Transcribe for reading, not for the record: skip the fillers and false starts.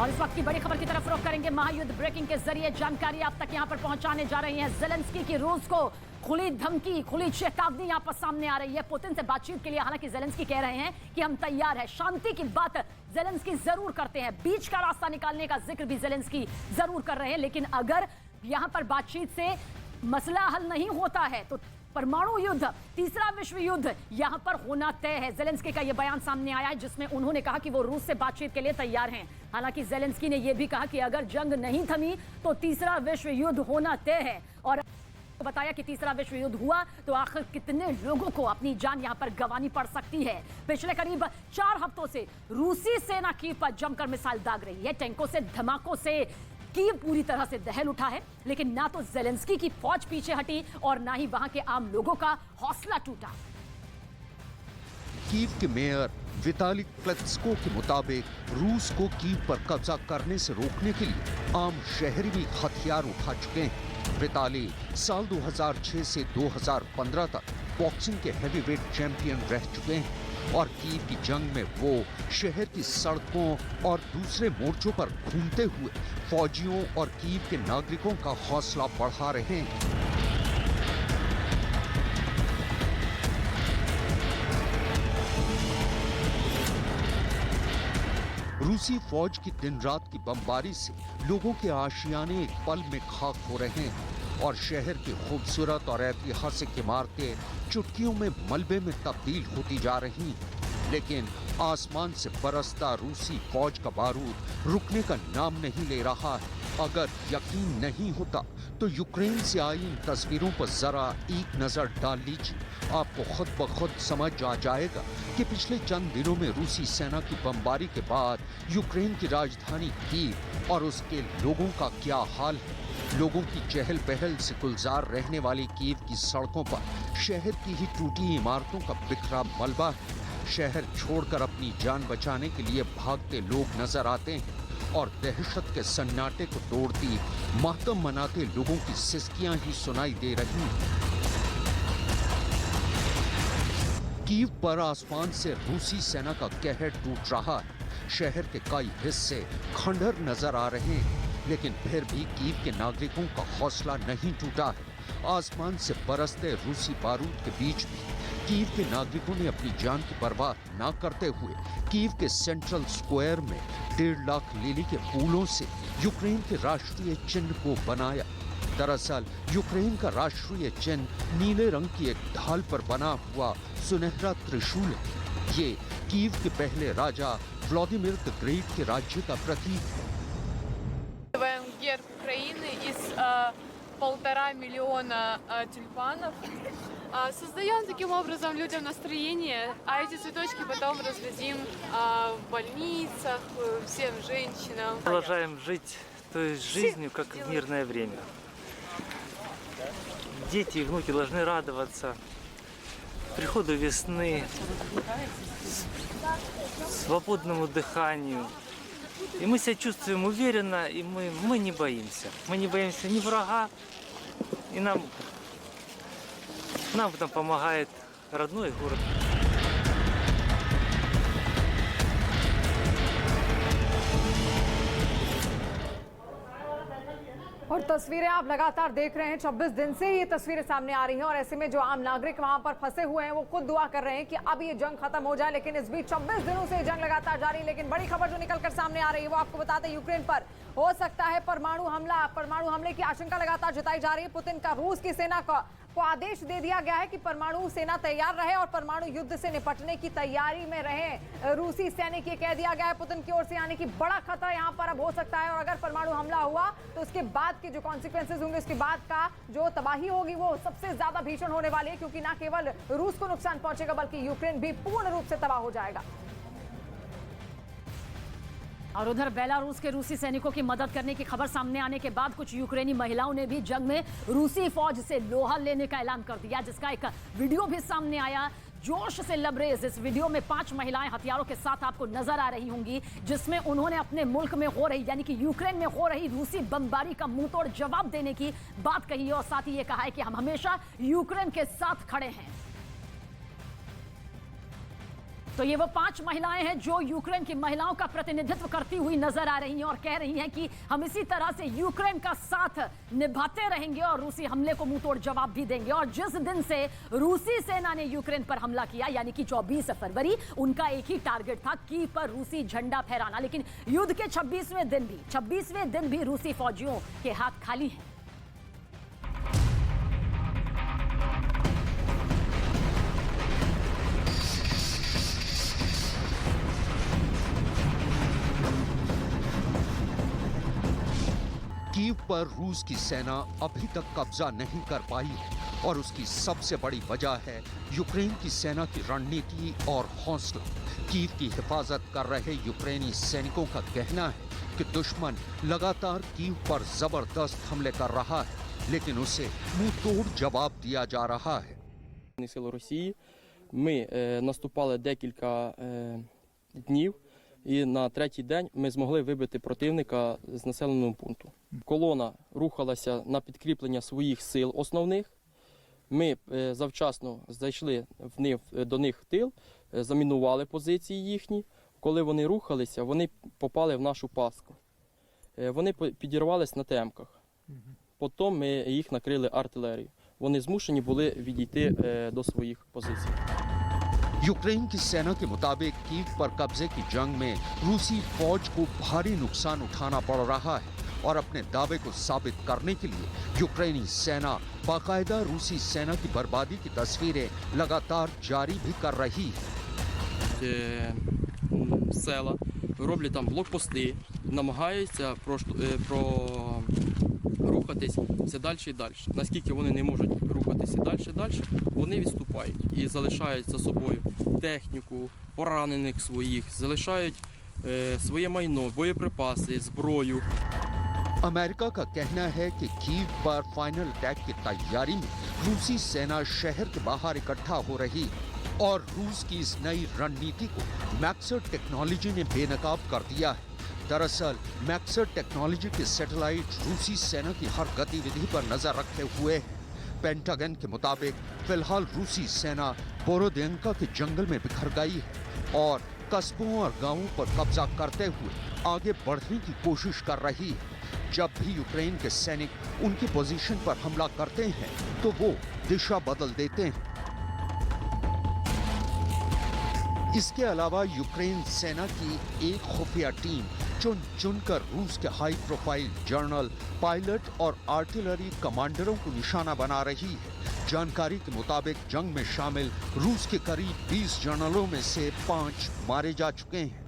और इस वक्त की बड़ी खबर की तरफ रुख करेंगे। महायुद्ध ब्रेकिंग के जरिए जानकारी आप तक यहां पर पहुंचाने जा रही है। ज़ेलेंस्की की रूस को खुली धमकी, खुली चेतावनी यहां पर सामने आ रही है पुतिन से बातचीत के लिए। हालांकि ज़ेलेंस्की कह रहे हैं कि हम तैयार हैं, शांति की बात ज़ेलेंस्की जरूर करते हैं, बीच का रास्ता निकालने का जिक्र भी ज़ेलेंस्की जरूर कर रहे हैं। लेकिन अगर यहां पर बातचीत से मसला हल नहीं होता है तो परमाणु युद्ध, तीसरा विश्व युद्ध यहां पर होना तय है। ज़ेलेंस्की का यह बयान सामने आया है जिसमें उन्होंने कहा कि वो रूस से बातचीत के लिए तैयार हैं। हालांकि ज़ेलेंस्की ने यह भी कहा कि अगर जंग नहीं थमी तो तीसरा विश्व युद्ध होना तय है। और बताया कि तीसरा विश्व युद्ध हुआ तो आखिर कितने लोगों को अपनी जान यहां पर गंवानी पड़ सकती है। पिछले करीब 4 हफ्तों से रूसी सेना कीव पर जमकर मिसाइल दाग रही है। टैंकों से, धमाकों से कीव पूरी तरह से दहल उठा है। लेकिन ना तो ज़ेलेंस्की की फौज पीछे हटी और ना ही वहां के आम लोगों का हौसला टूटा। कीव के मेयर विताली क्लत्स्को के मुताबिक रूस को कीव पर कब्जा करने से रोकने के लिए आम शहरी भी हथियार उठा चुके हैं। विताली साल 2006 से 2015 तक बॉक्सिंग के हैवीवेट चैंपियन रह चुके हैं और कीव की जंग में वो शहर की सड़कों और दूसरे मोर्चों पर घूमते हुए फौजियों और कीव के नागरिकों का हौसला बढ़ा रहे हैं। रूसी फौज की दिन रात की बमबारी से लोगों के आशियाने एक पल में खाक हो रहे हैं और शहर की खूबसूरत और ऐतिहासिक इमारतें चुटकियों में मलबे में तब्दील होती जा रही हैं। लेकिन आसमान से बरसता रूसी फौज का बारूद रुकने का नाम नहीं ले रहा है। अगर यकीन नहीं होता तो यूक्रेन से आई इन तस्वीरों पर जरा एक नजर डाल लीजिए। आपको खुद ब खुद समझ आ जाएगा कि पिछले चंद दिनों में रूसी सेना की बमबारी के बाद यूक्रेन की राजधानी कीव और उसके लोगों का क्या हाल है। लोगों की चहल पहल से गुलजार रहने वाली कीव की सड़कों पर शहर की ही टूटी इमारतों का बिखरा मलबा है। शहर छोड़कर अपनी जान बचाने के लिए भागते लोग नजर आते हैं और दहशत के सन्नाटे को तोड़ती मातम मनाते लोगों की सिसकियां ही सुनाई दे रही हैं। कीव पर आसमान से रूसी सेना का कहर टूट रहा है। शहर के कई हिस्से खंडहर नजर आ रहे हैं, लेकिन फिर भी कीव के नागरिकों का हौसला नहीं टूटा है। आसमान से बरसते रूसी बारूद के बीच भी कीव के नागरिकों ने अपनी जान की परवाह न करते हुए कीव के सेंट्रल स्क्वायर में 1.5 लाख लिली के फूलों से यूक्रेन के राष्ट्रीय चिन्ह को बनाया। दरअसल यूक्रेन का राष्ट्रीय चिन्ह नीले रंग की एक ढाल पर बना हुआ सुनहरा त्रिशूल है। ये कीव के पहले राजा व्लादिमीर द ग्रेट के राज्य का प्रतीक है। Герб Украины из 1,5 миллиона тюльпанов. Создаем таким образом людям настроение, а эти цветочки потом раздадим в больницах, всем женщинам. Продолжаем жить той жизнью, как в мирное время. Дети и внуки должны радоваться приходу весны, свободному дыханию. И мы себя чувствуем уверенно, и мы не боимся. Мы не боимся ни врага, и нам в этом помогает родной город. और तस्वीरें आप लगातार देख रहे हैं। 26 दिन से ये तस्वीरें सामने आ रही हैं और ऐसे में जो आम नागरिक वहां पर फंसे हुए हैं वो खुद दुआ कर रहे हैं कि अब ये जंग खत्म हो जाए। लेकिन इस बीच 26 दिनों से ये जंग लगातार जारी है। लेकिन बड़ी खबर जो निकलकर सामने आ रही है वो आपको बताते हैं, यूक्रेन पर हो सकता है परमाणु हमला। परमाणु हमले की आशंका लगातार जताई जा रही है। पुतिन का रूस की सेना को आदेश दे दिया गया है कि परमाणु सेना तैयार रहे और परमाणु युद्ध से निपटने की तैयारी में रहे। रूसी सैनिक, ये कह दिया गया है पुतिन की ओर से, यानी कि बड़ा खतरा यहां पर अब हो सकता है। और अगर परमाणु हमला हुआ तो उसके बाद के जो कॉन्सिक्वेंसेज होंगे, उसके बाद का जो तबाही होगी वो सबसे ज्यादा भीषण होने वाली है। क्योंकि न केवल रूस को नुकसान पहुंचेगा बल्कि यूक्रेन भी पूर्ण रूप से तबाह हो जाएगा। और उधर बेलारूस के रूसी सैनिकों की मदद करने की खबर सामने आने के बाद कुछ यूक्रेनी महिलाओं ने भी जंग में रूसी फौज से लोहा लेने का ऐलान कर दिया, जिसका एक वीडियो भी सामने आया। जोश से लबरेज इस वीडियो में 5 महिलाएं हथियारों के साथ आपको नजर आ रही होंगी, जिसमें उन्होंने अपने मुल्क में हो रही, यानी कि यूक्रेन में हो रही रूसी बमबारी का मुंहतोड़ जवाब देने की बात कही है और साथ ही ये कहा है कि हम हमेशा यूक्रेन के साथ खड़े हैं। तो ये वो 5 महिलाएं हैं जो यूक्रेन की महिलाओं का प्रतिनिधित्व करती हुई नजर आ रही हैं और कह रही हैं कि हम इसी तरह से यूक्रेन का साथ निभाते रहेंगे और रूसी हमले को मुंह तोड़ जवाब भी देंगे। और जिस दिन से रूसी सेना ने यूक्रेन पर हमला किया यानी कि 24 फरवरी, उनका एक ही टारगेट था कीव पर रूसी झंडा फहराना। लेकिन युद्ध के 26वें दिन भी रूसी फौजियों के हाथ खाली हैं। कीव पर रूस की सेना अभी तक कब्जा नहीं कर पाई है और उसकी सबसे बड़ी वजह है यूक्रेन की सेना की रणनीति और हौसला। कीव की हिफाजत कर रहे यूक्रेनी सैनिकों का कहना है कि दुश्मन लगातार कीव पर जबरदस्त हमले कर रहा है, लेकिन उसे मुंह तोड़ जवाब दिया जा रहा है। Сили Росії. Ми наступали декілька днів, і на третій день ми змогли вибити противника з населеного пункту. Колона рухалася на підкріплення своїх сил основних. Ми завчасно зайшли до них в тил, замінували позиції їхні. Коли вони рухалися, вони попали в нашу пастку. Вони підірвались на темках. Потім ми їх накрили артилерією. Вони змушені були відійти до своїх позицій. यूक्रेन की सेना के मुताबिक कीव पर कब्जे की जंग में रूसी फौज को भारी नुकसान उठाना पड़ रहा है और अपने दावे को साबित करने के लिए यूक्रेनी सेना बाकायदा रूसी सेना की बर्बादी की तस्वीरें लगातार जारी भी कर रही है। Села, роблять там блокпости, намагаються рухатись все далі і далі. Наскільки вони не можуть рухатися далі, вони відступають і залишають за собою техніку, поранених своїх, залишають своє майно, боєприпаси, зброю. अमेरिका का कहना है कि कीव पर फाइनल अटैक की तैयारी में रूसी सेना शहर के बाहर इकट्ठा हो रही है और रूस की इस नई रणनीति को मैक्सर टेक्नोलॉजी ने बेनकाब कर दिया है। दरअसल मैक्सर टेक्नोलॉजी के सैटेलाइट रूसी सेना की हर गतिविधि पर नजर रखे हुए हैं। पेंटागन के मुताबिक फिलहाल रूसी सेना बोरोदेंका के जंगल में बिखर गई है और कस्बों और गांवों पर कब्जा करते हुए आगे बढ़ने की कोशिश कर रही है। जब भी यूक्रेन के सैनिक उनकी पोजीशन पर हमला करते हैं तो वो दिशा बदल देते हैं। इसके अलावा यूक्रेन सेना की एक खुफिया टीम चुन चुनकर रूस के हाई प्रोफाइल जनरल, पायलट और आर्टिलरी कमांडरों को निशाना बना रही है। जानकारी के मुताबिक जंग में शामिल रूस के करीब 20 जनरलों में से 5 मारे जा चुके हैं।